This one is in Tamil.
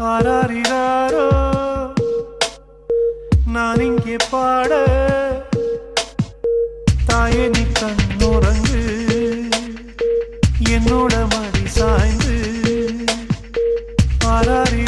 ஆராரிராரோ நான் இங்கே பாட தாயே நீ கண்ணுறங்கு என்னோட மடி சாய்ந்து ஆராரி